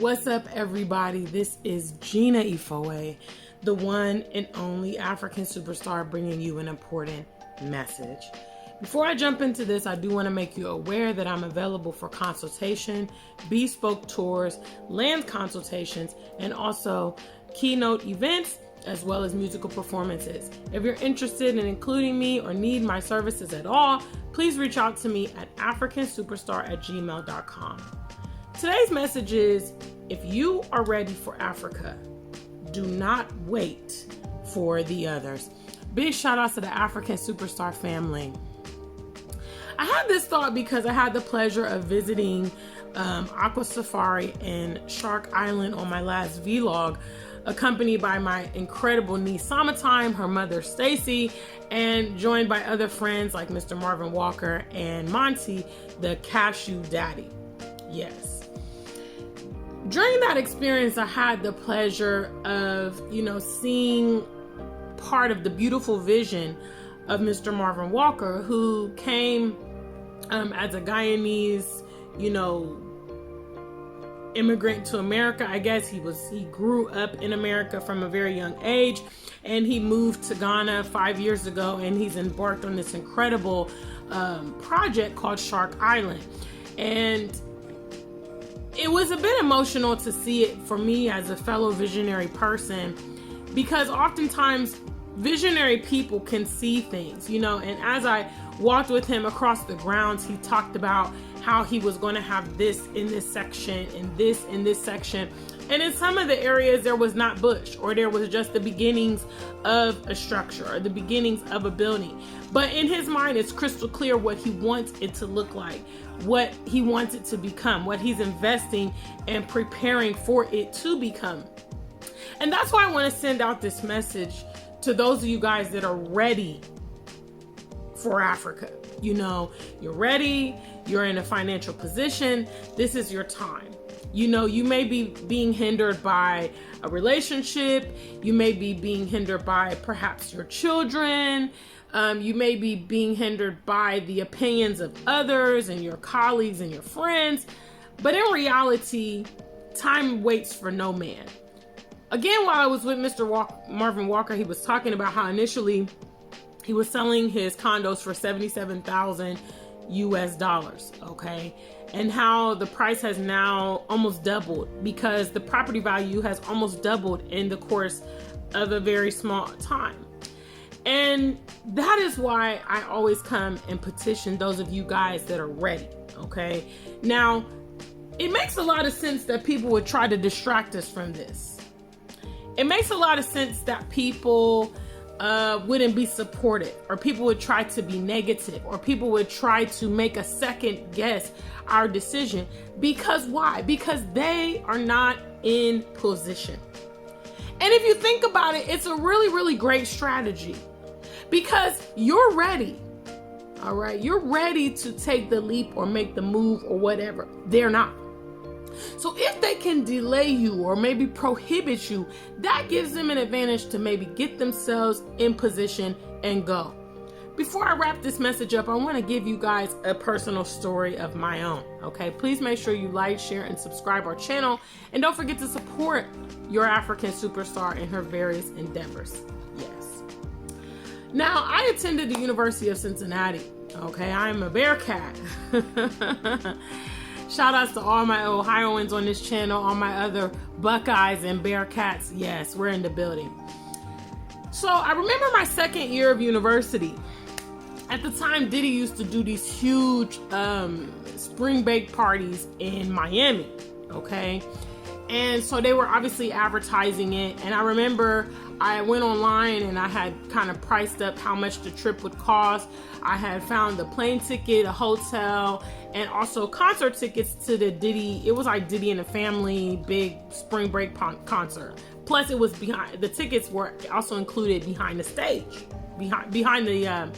What's up, everybody? This is Gina Ifoe, the one and only African superstar, bringing you an important message. Before I jump into this, I do want to make you aware that I'm available for consultation, bespoke tours, land consultations, and also keynote events, as well as musical performances. If you're interested in including me or need my services at all, please reach out to me at africansuperstar@gmail.com. Today's message is, if you are ready for Africa, do not wait for the others. Big shout out to the African Superstar family. I had this thought because I had the pleasure of visiting Aqua Safari in Shark Island on my last vlog, accompanied by my incredible niece Summertime, her mother Stacy, and joined by other friends like Mr. Marvin Walker and Monty, the Cashew Daddy. Yes. During that experience, I had the pleasure of, seeing part of the beautiful vision of Mr. Marvin Walker, who came as a Guyanese, immigrant to America. I guess he grew up in America from a very young age, and he moved to Ghana 5 years ago, and he's embarked on this incredible project called Shark Island. And it was a bit emotional to see it for me as a fellow visionary person, because oftentimes visionary people can see things, and as I walked with him across the grounds, he talked about how he was going to have this in this section and this in this section. And in some of the areas there was not bush, or there was just the beginnings of a structure or the beginnings of a building. But in his mind, it's crystal clear what he wants it to look like, what he wants it to become, what he's investing and preparing for it to become. And that's why I want to send out this message to those of you guys that are ready for Africa. You're ready, you're in a financial position, this is your time. You may be being hindered by a relationship, you may be being hindered by perhaps your children, you may be being hindered by the opinions of others and your colleagues and your friends, but in reality, time waits for no man. Again, while I was with Mr. Marvin Walker, he was talking about how initially he was selling his condos for $77,000 US, okay? And how the price has now almost doubled, because the property value has almost doubled in the course of a very small time. And that is why I always come and petition those of you guys that are ready, okay? Now, it makes a lot of sense that people would try to distract us from this. It makes a lot of sense that people wouldn't be supportive, or people would try to be negative, or people would try to make a second guess our decision. Because why? Because they are not in position. And if you think about it, it's a really, really great strategy, because you're ready. All right. You're ready to take the leap or make the move or whatever. They're not. So if they can delay you or maybe prohibit you, that gives them an advantage to maybe get themselves in position and go. Before I wrap this message up, I want to give you guys a personal story of my own. Okay, please make sure you like, share, and subscribe our channel. And don't forget to support your African superstar in her various endeavors. Yes. Now, I attended the University of Cincinnati. Okay, I'm a Bearcat. Shout outs to all my Ohioans on this channel, all my other Buckeyes and Bearcats. Yes, we're in the building. So I remember my second year of university. At the time, Diddy used to do these huge spring break parties in Miami, okay? And so they were obviously advertising it. And I remember I went online and I had kind of priced up how much the trip would cost. I had found the plane ticket, a hotel, and also concert tickets to the Diddy. It was like Diddy and the Family big spring break concert. Plus it was the tickets were also included behind the stage, behind the,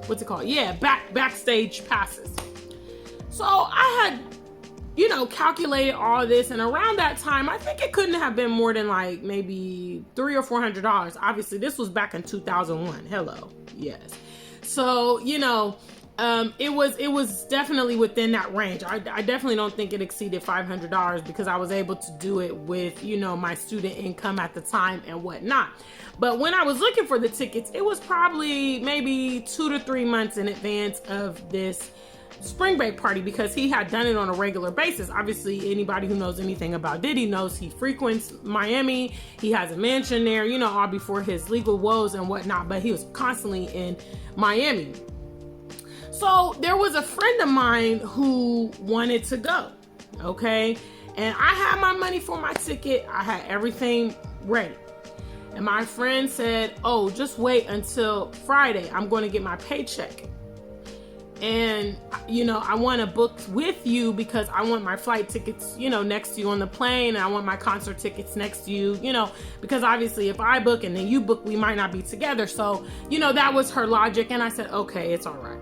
what's it called? Yeah, backstage passes. So I had, calculated all this, and around that time, I think it couldn't have been more than like maybe $300 or $400. Obviously, this was back in 2001. Hello, yes. So, It was definitely within that range. I definitely don't think it exceeded $500 because I was able to do it with, my student income at the time and whatnot. But when I was looking for the tickets, it was probably maybe 2 to 3 months in advance of this spring break party, because he had done it on a regular basis. Obviously, anybody who knows anything about Diddy knows he frequents Miami. He has a mansion there, all before his legal woes and whatnot, but he was constantly in Miami. So there was a friend of mine who wanted to go, okay? And I had my money for my ticket. I had everything ready. And my friend said, oh, just wait until Friday. I'm going to get my paycheck. And, I want to book with you because I want my flight tickets, next to you on the plane. And I want my concert tickets next to you, because obviously if I book and then you book, we might not be together. So, that was her logic. And I said, okay, it's all right.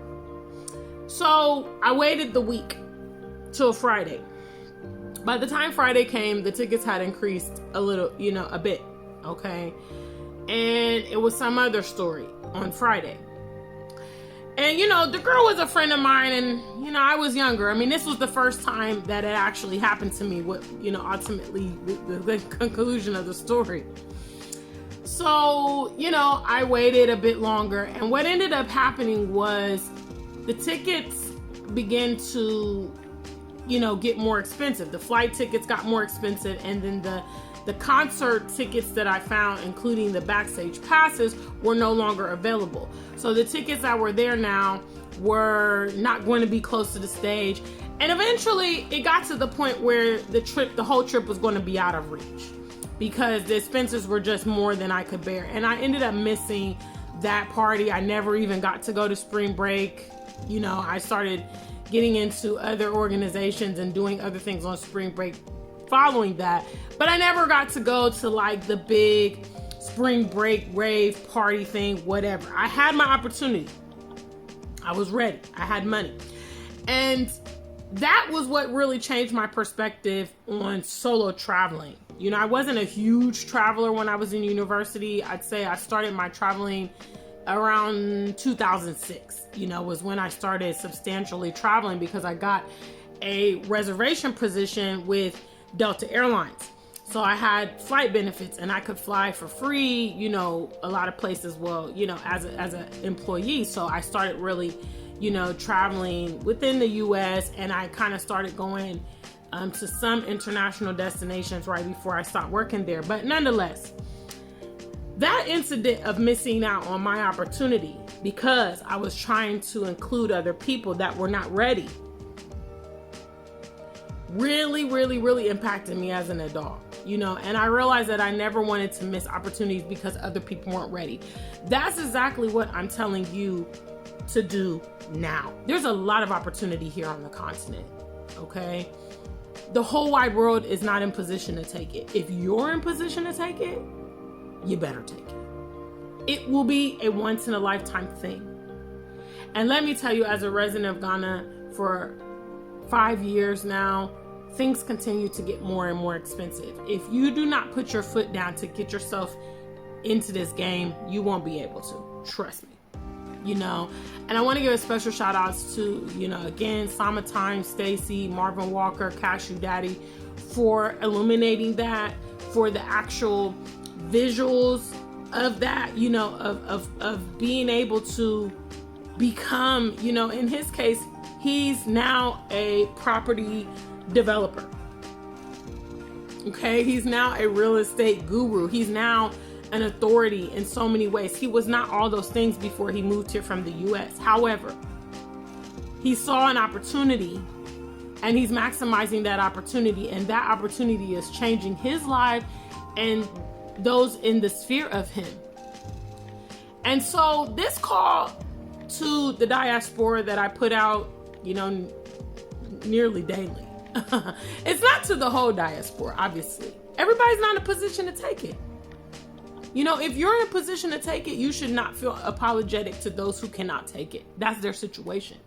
So I waited the week till Friday. By the time Friday came, the tickets had increased a little, a bit. Okay. And it was some other story on Friday. And, the girl was a friend of mine and, I was younger. I mean, this was the first time that it actually happened to me, what, ultimately the conclusion of the story. So, I waited a bit longer, and what ended up happening was the tickets began to, get more expensive. The flight tickets got more expensive, and then the concert tickets that I found, including the backstage passes, were no longer available. So the tickets that were there now were not going to be close to the stage. And eventually it got to the point where the whole trip was going to be out of reach because the expenses were just more than I could bear. And I ended up missing that party. I never even got to go to spring break. I started getting into other organizations and doing other things on spring break following that, but I never got to go to like the big spring break rave party thing, whatever. I had my opportunity. I was ready. I had money. And that was what really changed my perspective on solo traveling. I wasn't a huge traveler when I was in university. I'd say I started my traveling around 2006, was when I started substantially traveling because I got a reservation position with Delta Airlines. So I had flight benefits and I could fly for free, a lot of places, as an employee. So I started really, traveling within the US, and I kind of started going to some international destinations right before I stopped working there. But nonetheless, that incident of missing out on my opportunity because I was trying to include other people that were not ready really, really, really impacted me as an adult, and I realized that I never wanted to miss opportunities because other people weren't ready. That's exactly what I'm telling you to do now. There's a lot of opportunity here on the continent, okay? The whole wide world is not in position to take it. If you're in position to take it, you better take it. It will be a once in a lifetime thing. And let me tell you, as a resident of Ghana for 5 years now, things continue to get more and more expensive. If you do not put your foot down to get yourself into this game, you won't be able to. Trust me. And I want to give a special shout outs to, again, Summertime, Stacy, Marvin Walker, Cashew Daddy for illuminating that, for the actual visuals of that, of being able to become, in his case, he's now a property developer. Okay, he's now a real estate guru. He's now an authority in so many ways. He was not all those things before he moved here from the US. However, he saw an opportunity and he's maximizing that opportunity, and that opportunity is changing his life and those in the sphere of him. And so this call to the diaspora that I put out, nearly daily. It's not to the whole diaspora, obviously. Everybody's not in a position to take it. If you're in a position to take it, you should not feel apologetic to those who cannot take it. That's their situation.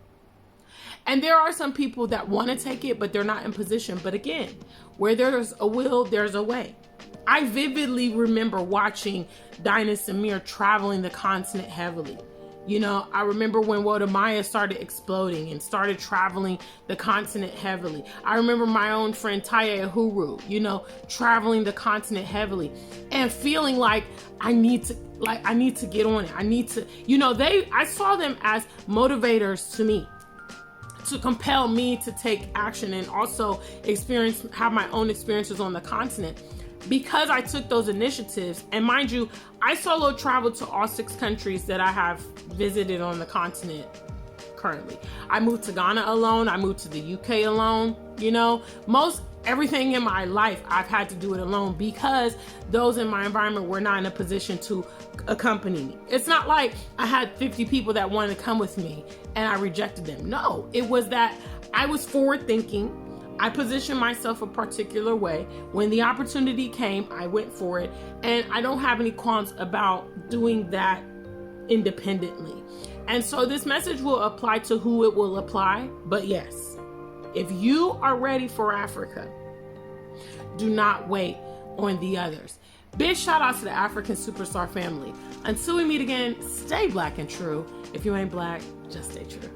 And there are some people that want to take it, but they're not in position. But again, where there's a will, there's a way. I vividly remember watching Dinah Samir traveling the continent heavily, You know, I remember when Wode Maya started exploding and started traveling the continent heavily. I remember my own friend Taye Uhuru, you know, traveling the continent heavily and feeling like I need to get on it. I need to, you know, I saw them as motivators to me, to compel me to take action and also have my own experiences on the continent. Because I took those initiatives, and mind you, I solo traveled to all 6 countries that I have visited on the continent currently. I moved to Ghana alone. I moved to the UK alone. You know, everything in my life, I've had to do it alone because those in my environment were not in a position to accompany me. It's not like I had 50 people that wanted to come with me and I rejected them. No, it was that I was forward thinking. I positioned myself a particular way. When the opportunity came, I went for it. And I don't have any qualms about doing that independently. And so this message will apply to who it will apply. But yes, if you are ready for Africa, do not wait on the others. Big shout out to the African Superstar family. Until we meet again, stay black and true. If you ain't black, just stay true.